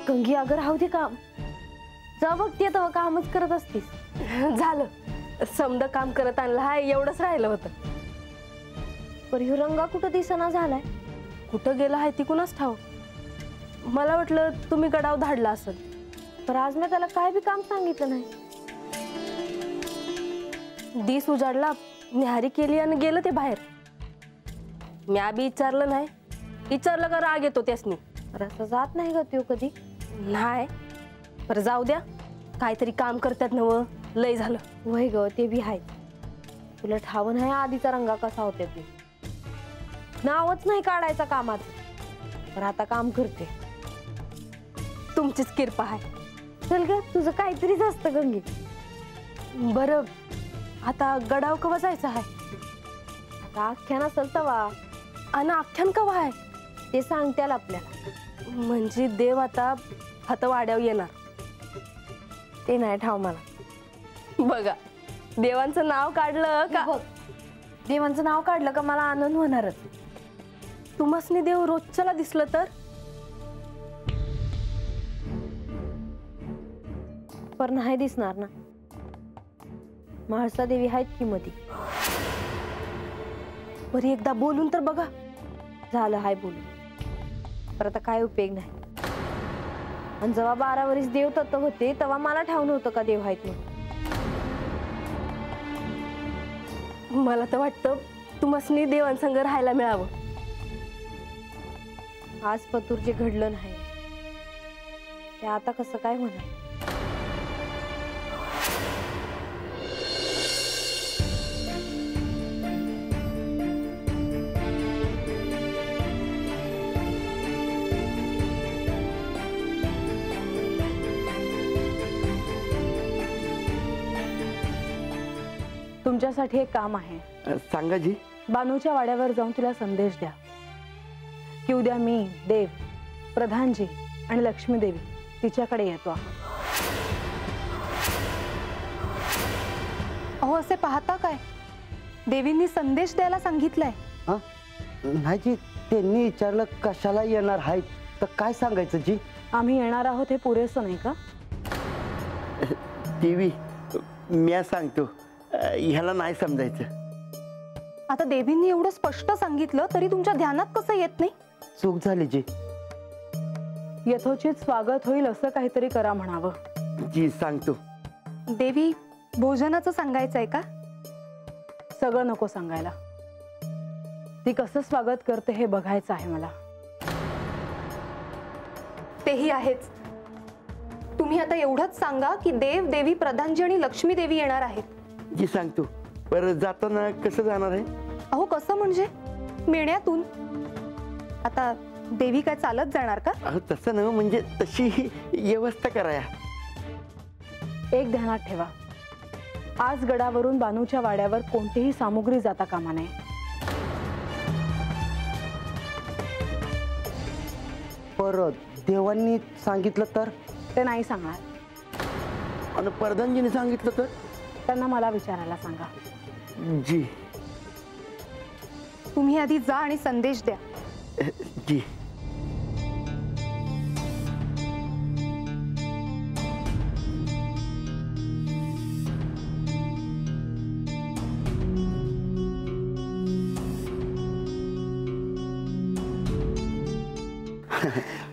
गंगी अगं राहू दे काम, जा बघते तेव्हा कामच करत असतीस. झालं, समद काम करत आणलं हाय, एवढंच राहिलं होतं. पर ह्यो रंगा कुठं दिसना झालाय, कुठं गेला आहे ती कुणाच ठाव. मला वाटलं तुम्ही गडाव धाडला असेल. तर आज मी त्याला काय बी काम सांगितलं नाही. दिस उजाडला, न्याहारी केली आणि गेलं ते बाहेर. मी आबी विचारलं नाही, विचारलं का राग येतो त्यासनी. असं जात नाही ग त्यो कधी. नाही पर जाऊ द्या, काहीतरी काम करतात नव, लय झालं. वय ग ते बी आहे. तुला ठाव नाही आधीचा रंगा कसा होता ते, नावच नाही काढायचा कामाचं, पण आता काम करते. तुमचीच कृपा आहे. चल ग, तुझं काहीतरीच असतं गंगे. बरं, आता गडाव कवा जायचं आहे? आता आख्यान असेल तवा. आणि आख्यान कवा आहे ते सांगत्याल आपल्याला. म्हणजे देव आता हातवाड्यावर येणार? ते नाही ठाव मला. बघा, देवांचं नाव काढलं का, देवांचं नाव काढलं का मला आनंद होणारच. तुम्हासनी देव रोजच्याला दिसलं तर? पर नाही दिसणार ना. म्हाळसा देवी आहेत की मधी. बरी एकदा बोलून तर बघा. झालं हाय बोलून, पर आता काय उपयोग नाही. आणि जेव्हा 12 वर्ष देव तत्व होते तेव्हा मला ठाव नव्हतं का देव आहेत म्हणून. मला तर वाटतं तुम्हासनी देवांसंग राहायला मिळावं. आज पतूर जे घडलं नाही ते आता कसं काय होणार. तुमच्यासाठी एक काम आहे. सांगा जी. बानूच्या वाड्यावर जाऊन तिला संदेश द्या की उद्या मी, देव, प्रधानजी आणि लक्ष्मी देवी तिच्याकडे येतो आहोत. अहो, असे पाहता काय, देवींनी संदेश द्यायला सांगितलंय. नाही जी, त्यांनी विचारलं कशाला येणार आहेत तर काय सांगायचं जी? आम्ही येणार आहोत हे पुरेसं नाही का? देवी, मी सांगतो, ह्याला नाही समजायचं. आता देवींनी एवढं स्पष्ट सांगितलं तरी तुमच्या ध्यानात कसं येत नाही? चूक झाली जी. यथोचित स्वागत होईल असं काहीतरी करा म्हणावं. जी सांगतो. देवी, भोजनाचं सांगायचंय का? सगळं नको सांगायला. ती कसं स्वागत करते हे बघायचं आहे मला. तेही आहेच. तुम्ही आता एवढंच सांगा की देव, देवी, प्रधानजी आणि लक्ष्मी देवी येणार आहेत. जी सांगतो. बरं, जाताना कसं जाणार आहे? अहो, कसं म्हणजे? मेण्यातून. आता देवी काय चालत जाणार का? अहो, तसं ना, म्हणजे तशी व्यवस्था कराया. एक ध्यानात ठेवा, आज गडावरून बानूच्या वाड्यावर कोणतीही सामुग्री जाता कामा नये. परत देवांनी सांगितलं तर? ते नाही सांगणार. आणि प्रधानजीने सांगितलं तर? त्यांना मला विचारायला सांगा. जी. तुम्ही आधी जा आणि संदेश द्या. जी.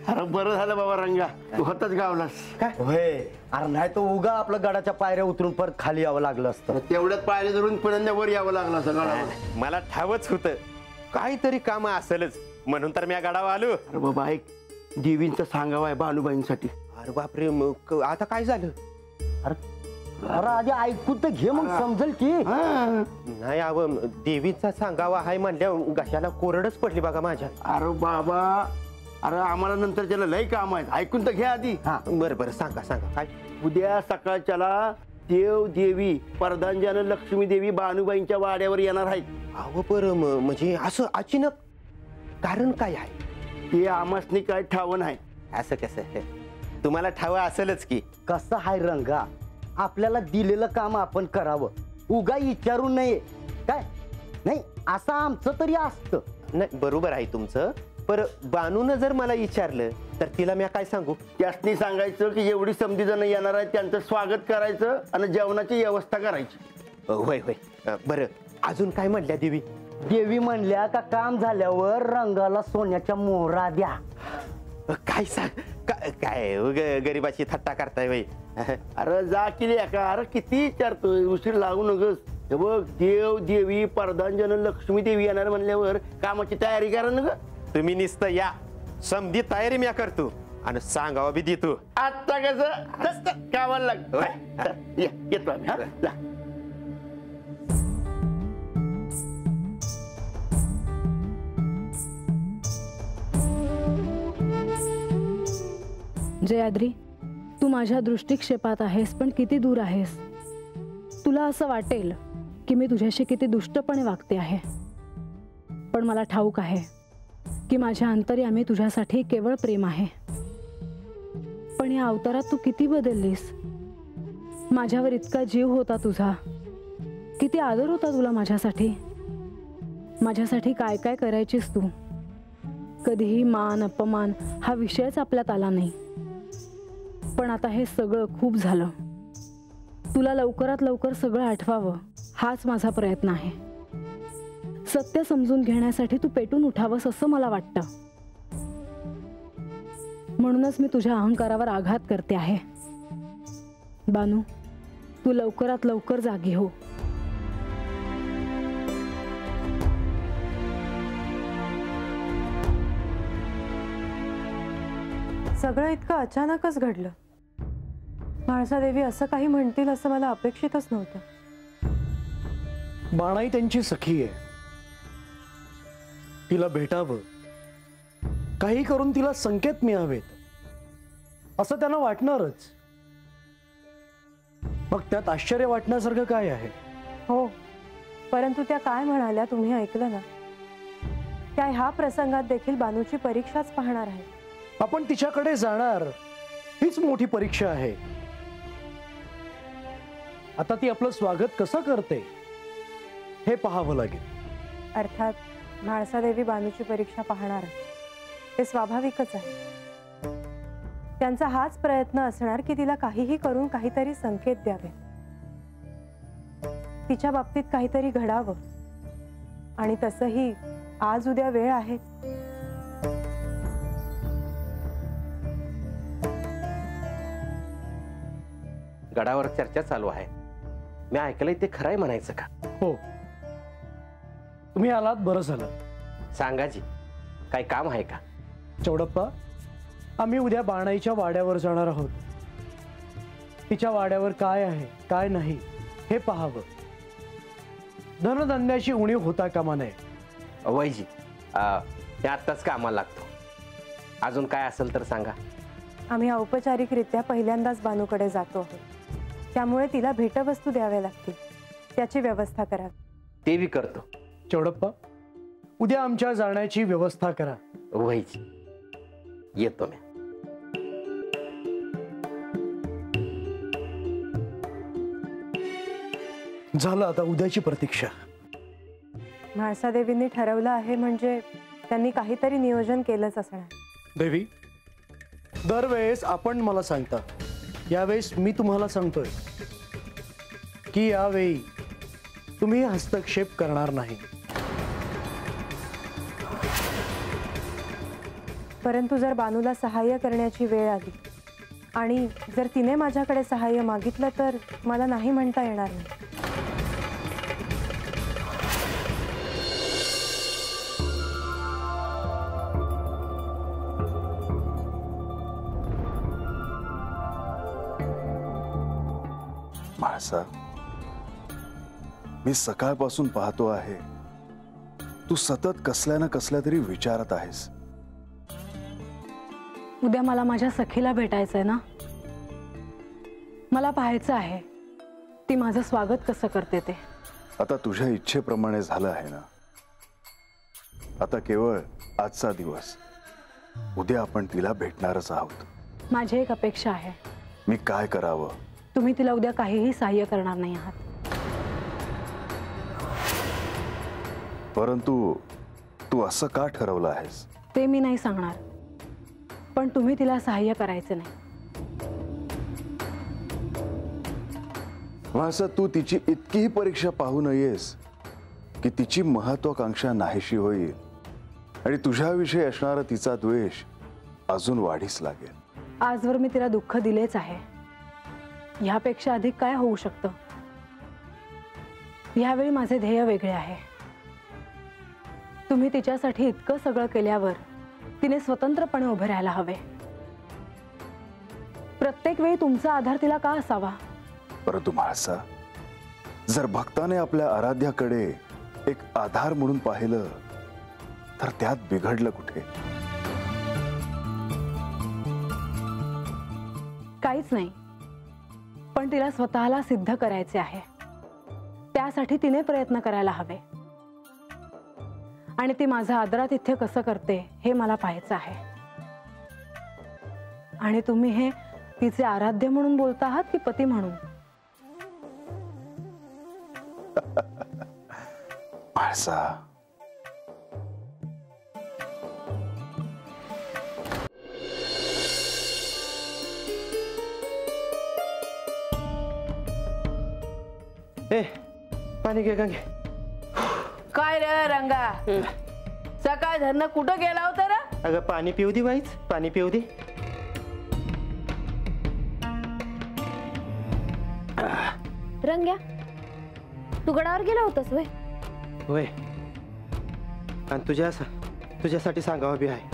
अरे बरं झालं बाबा रंगा, तू होताच गावलास. काय होय? अरे नाही तो उगा आपलं गडाच्या पायऱ्या उतरून परत खाली यावं लागलं असतं. तेवढ्यात पायऱ्या धरून पुन्हा वर यावं लागलं असं गडावर. मला ठावच होतं काहीतरी काम असेलच म्हणून तर मी या गडावर आलो. अरे बाबा ऐक, देवींचं सांगावं आहे बानूबाईंसाठी. अरे बापरे, मग आता काय झालं? अरे आधी ऐकून तर घे, मग समजेल की. नाही आव, देवीचा सांगावा हाय म्हणल्या घशाला कोरडच पडली बघा माझ्या. अरे बाबा, अरे आम्हाला नंतर त्याला लय काम आहेत, ऐकून तर घ्या आधी. बरं बरं, सांगा सांगा काय. उद्या सकाळच्याला देव, देवी, प्रधानजी आणि लक्ष्मी देवी बानूबाईंच्या वाड्यावर येणार आहेत. अहो बरं, म्हणजे असं अचानक कारण काय आहे? ते आमासनी काय ठावं नाही. असं कसं? तुम्हाला ठावं असेलच की. कसं हाय रंगा, आपल्याला दिलेलं काम आपण करावं, उगा विचारू नये काय. नाही असं आमचं तरी असतं. नाही बरोबर आहे तुमचं, पर बानून जर मला विचारलं तर तिला मी काय सांगू? त्यासनी सांगायचं की एवढी समधी जण येणार आहेत त्यांचं स्वागत करायचं आणि जेवणाची व्यवस्था करायची. होय होय. बरं अजून काय म्हटल्या देवी? देवी म्हणल्या का काम झाल्यावर रंगाला सोन्याच्या मोहरा द्या. काय सांग काय गरीबाची थट्टा करताय बाई? अरे जा की का, अरे किती विचारतोय, उशीर लागू नगस. हे बघ, देव देवी प्रधानजन लक्ष्मी देवी येणार म्हणल्यावर कामाची तयारी करा ना ग. तुम्ही नुसतं या, समधी तयारी मी करतो आणि सांगावं बी देतो. आता कसं कामाला लाग. येतो आम्ही. हा जा. जयाद्री, तू माझ्या दृष्टिक्षेपात आहेस, पण किती दूर आहेस. तुला असं वाटेल की मी तुझ्याशी किती दुष्टपणे वागते आहे, पण मला ठाऊक आहे की माझ्या अंतर्यामी तुझ्यासाठी केवळ प्रेम आहे. पण या अवतारात तू किती बदललीस. माझ्यावर इतका जीव होता तुझा, किती आदर होता तुला माझ्यासाठी. माझ्यासाठी काय काय करायचीस तू. कधीही मान अपमान हा विषयच आपल्यात आला नाही. पण आता हे सगळं खूप झालं. तुला लवकरात लवकर सगळं आठवावं हाच माझा प्रयत्न आहे. सत्य समजून घेण्यासाठी तू पेटून उठावंस असं मला वाटतं. म्हणूनच मी तुझ्या अहंकारावर आघात करते आहे. बानू, तू लवकरात लवकर जागी हो. सगळं इतकं अचानकच घडलं. म्हाळसादेवी असं काही म्हणतील असं मला अपेक्षितच नव्हतं. बाणाई त्यांची सखी आहे. तिला भेटावं, काही करून तिला संकेत मिळावेत असं त्यांना वाटणारच. मग त्यात आश्चर्य वाटण्यासारखं काय आहे? हो, परंतु त्या काय म्हणाल्या तुम्ही ऐकलं ना? त्या ह्या प्रसंगात देखील बानूची परीक्षाच पाहणार आहे. आपण तिच्याकडे जाणार हीच मोठी परीक्षा आहे. आता ती आपलं स्वागत कसं करते हे पाहावं लागेल. अर्थात म्हाळसादेवी बानूची परीक्षा पाहणार, ते स्वाभाविकच आहे. त्यांचा हाच प्रयत्न असणार की तिला काहीही करून काहीतरी संकेत द्यावे, तिच्या बाबतीत काहीतरी घडावं. आणि तसंही आज उद्या वेळ आहे. गडावर चर्चा चालू आहे. मी ऐकलंय ते खरंय म्हणायचं का? हो, तुम्ही आलात बरं झालं. सांगा जी, काय काम आहे का? चौडप्पा, आम्ही उद्या बाणाईच्या वाड्यावर जाणार आहोत. तिच्या वाड्यावर काय आहे काय नाही हे पाहावं. धनधान्याची उणीव होता कामा नये. वैजी, ते आत्ताच कामाला लागतो. अजून काय असेल तर सांगा. आम्ही औपचारिकरित्या पहिल्यांदाच बानूकडे जातो आहोत, त्यामुळे तिला भेटवस्तू द्याव्या लागतील. त्याची व्यवस्था करा. ते बी करतो. चौडप्पा, उद्या आमच्या जाण्याची व्यवस्था करा. वैजी, येतो मी. झालं आता उद्याची प्रतीक्षा. म्हाळसादेवींनी ठरवलं आहे म्हणजे त्यांनी काहीतरी नियोजन केलंच असणार. देवी, दरवेळेस आपण मला सांगता, यावेळेस मी तुम्हाला सांगतोय की यावेळी तुम्ही हस्तक्षेप करणार नाही. परंतु जर बानूला सहाय्य करण्याची वेळ आली आणि जर तिने माझ्याकडे सहाय्य मागितलं तर मला नाही म्हणता येणार नाही. म्हाळसा, मी सकाळपासून पाहतो आहे तू सतत कसल्या ना कसल्या तरी विचारात आहेस. उद्या मला माझ्या सखीला भेटायचंय ना. मला पाहायचं आहे ती माझं स्वागत कसं करते ते. आता तुझ्या इच्छेप्रमाणे झालं आहे ना. आता केवळ आजचा दिवस, उद्या आपण तिला भेटणारच आहोत. माझी एक अपेक्षा आहे. मी काय करावं? तुम्ही तिला उद्या काहीही सहाय्य करणार नाही आहात. परंतु तू असं का ठरवलं आहेस? ते मी नाही सांगणार, पण तुम्ही तिला सहाय्य करायचं नाही. असं तू तिची इतकीही परीक्षा पाहू नयेस की तिची महत्वाकांक्षा नाहीशी होईल आणि तुझ्याविषयी असणारा तिचा द्वेष अजून वाढीस लागेल. आजवर मी तिला दुःख दिलेच आहे. ह्यापेक्षा अधिक काय होऊ शकतं? यावेळी माझे ध्येय वेगळे आहे. तुम्ही तिच्यासाठी इतकं सगळं केल्यावर तिने स्वतंत्रपणे उभे राहायला हवे. प्रत्येक वेळी तुमचा आधार तिला का असावा? परंतु म्हाळसा, जर भक्ताने आपल्या आराध्याकडे एक आधार म्हणून पाहिलं तर त्यात बिघडलं कुठे? काहीच नाही, पण तिला स्वतःला सिद्ध करायचे आहे. त्यासाठी तिने प्रयत्न करायला हवे आणि ती माझा आदरातिथ्य कसं करते हे मला पाहायचं आहे. आणि तुम्ही हे तिचे आराध्य म्हणून बोलता आहात की पती म्हणून? म्हाळसा, ए पाणी घे गंगे. काय रे रंगा, सकाळ धरण कुठं गेला होता रे? अगं पाणी पिऊ दे बाईच, पाणी पिऊ दे. रंग्या, तू गडावर गेला होतास होय? होय, आणि तुझ्यासाठी सांगावं बी आहे.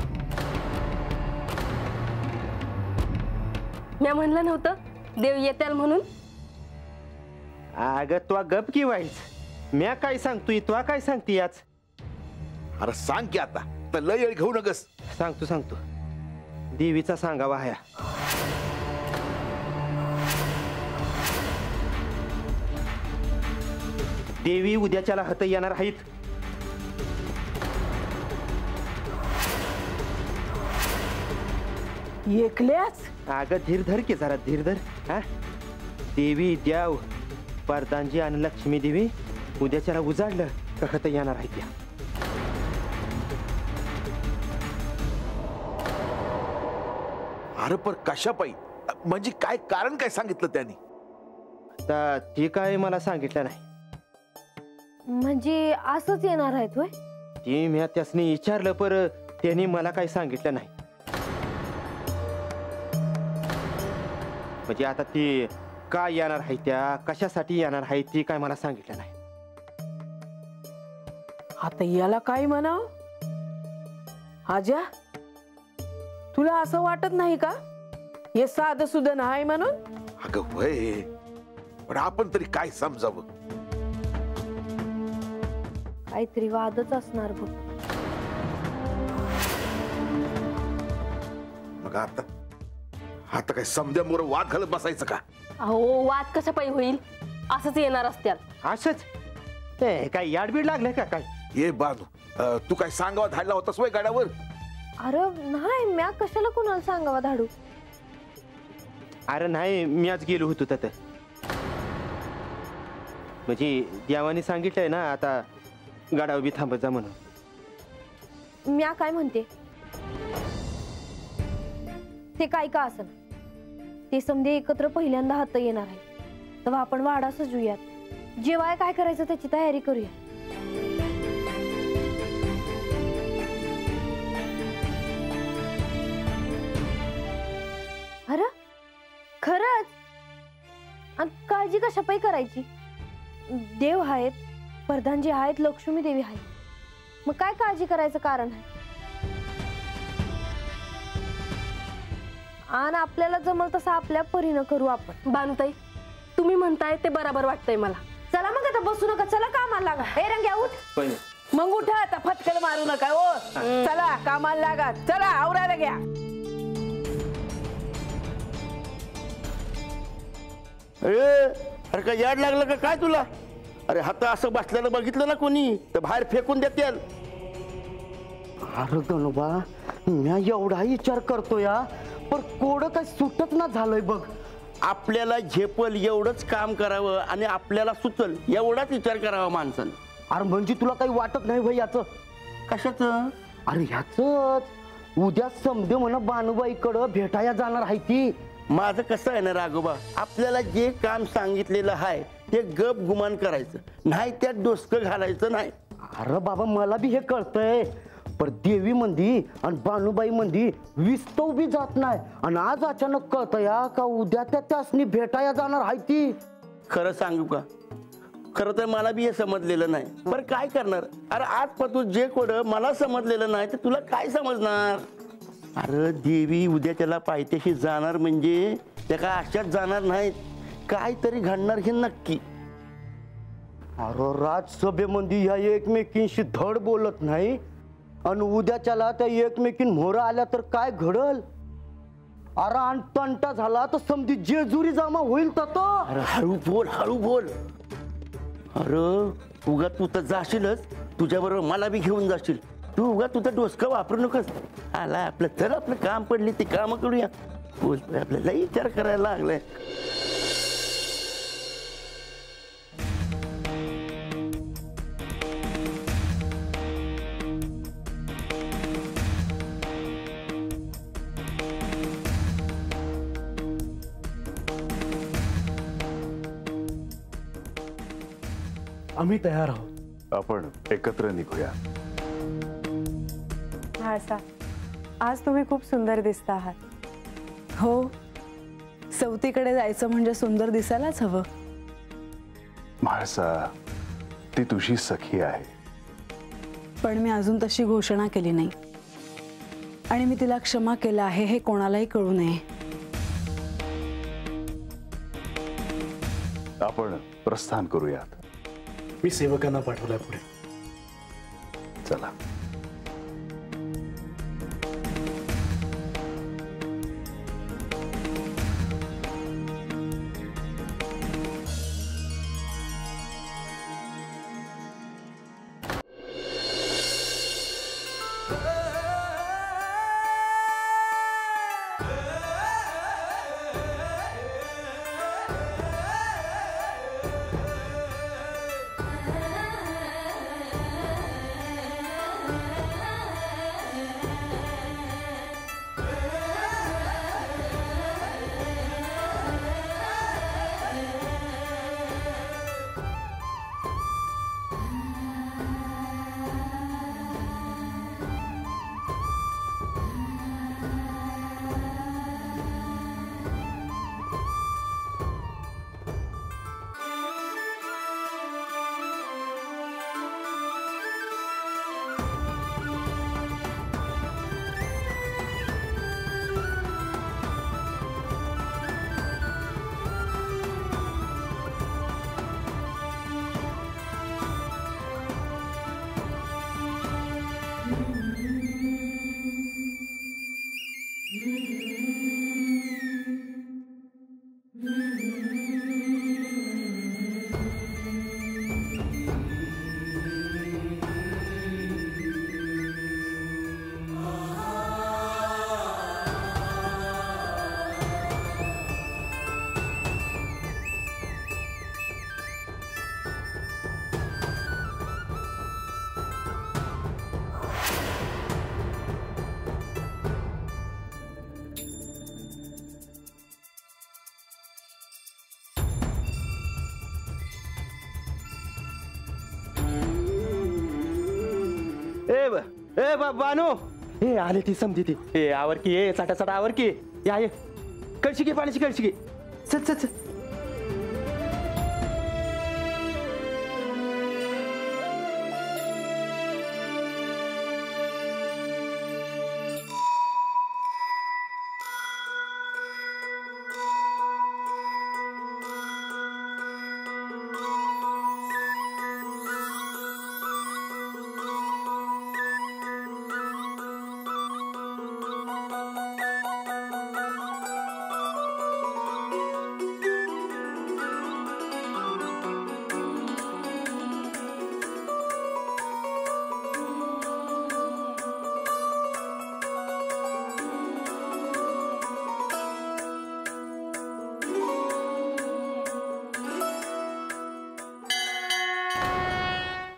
मी म्हणलं नव्हतं देव येतील म्हणून? अगं तू गप की वाईच, म्या काय सांगतोय, तू काय सांगते याच? अरे सांग की आता, तर लय येळ घेऊ नकस. सांगतो देवीचा सांगावा हाया. देवी उद्याच्याला हात येणार आहेत. एकल्याच? अगं धीर धर की जरा, धीर धर. हा, देवी द्याव परदानजी आणि लक्ष्मी देवी उद्याच्याला उजाडलं का हात येणार आहेत त्या. अरे पण कशा पायी, म्हणजे काय कारण काय सांगितलं त्यांनी? तर ती काय मला सांगितलं नाही. म्हणजे असंच येणार आहेत होय? ती मी त्यासनी विचारलं पर त्यांनी मला काही सांगितलं नाही. म्हणजे आता ती काय येणार आहे, त्या कशासाठी येणार आहे ती काय मला सांगितलं नाही. आता याला काय म्हणाव? आजा, तुला असं वाटत नाही का हे साधं सुद्धा नाही म्हणून? अगं वय, पण आपण तरी काय समजावं? काहीतरी वादच असणार बघ. मग आता काय समद्यामोर वाद घालत बसायचं का? अहो, वाद कशा पायी होईल? असंच येणार असत्याल. असंच ते काय याडबीड लागले का काय? ये बानू, तू काय सांगावा धाडला होतास वय गाड्यावर? अरे नाही, म्या कशाला कोणाला सांगावा धाडू? अरे नाही, मी आज गेलो होतो तिथे. म्हणजे देवाने सांगितलंय ना आता गाडा उभी थांबत जा म्हणून. म्या काय म्हणते ते काय का असं, ते समजे एकत्र पहिल्यांदा हात येणार आहे, तेव्हा आपण वाडा सजूयात, जेव्हा काय करायचं त्याची तयारी करूया. अरे खरंच? आणि काळजी कशापायी करायची? देव आहेत, प्रधानजी आहेत, लक्ष्मी देवी आहेत, मग काय काळजी करायचं कारण आहे? आणि आपल्याला जमल तसं आपल्या परीनं करू आपण. बानुताई, तुम्ही म्हणताय ते बरोबर वाटतंय मला. चला मग आता बसू नका, चला कामाला लागा. हे रंग्या उठ. मग उठा आता, फटकन मारू नका. ओ चला कामाला लागा, चला आवरायला घ्या. अरे काय याड लागलं का काय तुला? अरे हात असं बसल्याला बघितलं ना कोणी तर बाहेर फेकून देतील. अरे गणोबा, मी एवढा विचार करतो या, पण कोड काय सुटत ना झालंय बघ. आपल्याला झेपल एवढंच काम करावं आणि आपल्याला सुचल एवढाच विचार करावा माणसानं. अरे म्हणजे तुला काही वाटत नाही भाई याचं? कशाचं? अरे ह्याच उद्या समजे म्हणा बानुबाईकडं भेटायला जाणार आहे ती. माझं कसं आहे ना राघोबा, आपल्याला जे काम सांगितलेलं आहे ते गप गुमान करायचं नाही, त्यात डोसकं घालायचं नाही. अरे बाबा मला बी हे कळतंय, पण देवी मंदी आणि बानुबाई मंदी विस्तव बी जात नाही. आणि आज अचानक कळतं या का उद्या त्यासनी भेटायला जाणार आहे ती. खरं सांगू का, खरं तर मला बी हे समजलेलं नाही, पण काय करणार. अरे आजपासून जे कोण मला समजलेलं नाही तर तुला काय समजणार. अरे देवी उद्या त्याला पायथ्याशी जाणार म्हणजे त्या काय अशाच जाणार नाहीत, काहीतरी घडणार हे नक्की. अरे राज्यसभेमध्ये ह्या एकमेकींशी धड बोलत नाही आणि उद्याच्याला त्या एकमेकीन मोहर आल्या तर काय घडल. अरे आणि तंटा झाला तर समजी जेजुरी जमा होईल तर. अरे हळू बोल, हळू बोल. अरे उगा तू तर जाशीलच, तुझ्याबरोबर मला बी घेऊन जाशील. तू उगा तुझं डोसकं वापरू नकोस. आला आपलं, चल आपलं काम पडली ते काम करूया. बोल आपल्याला विचार करायला लागलाय. आम्ही तयार आहोत. आपण एकत्र निघूया. म्हाळसा, आज तुम्ही खूप सुंदर दिसता आहात. हो, सवतीकडे जायचं म्हणजे सुंदर दिसायलाच हवं. म्हाळसा, ती तुझी सखी आहे. पण मी अजून तशी घोषणा केली नाही आणि मी तिला क्षमा केलं आहे हे कोणालाही कळू नये. आपण प्रस्थान करूयात. मी सेवकांना पाठवलाय पुढे. चला. ए बानू, हे आले ती समजी ती. ए आवर की, ए चाटा चाटा आवर की. या ये, कळशी घे, पाण्याची कळशी घे. चल चल चल.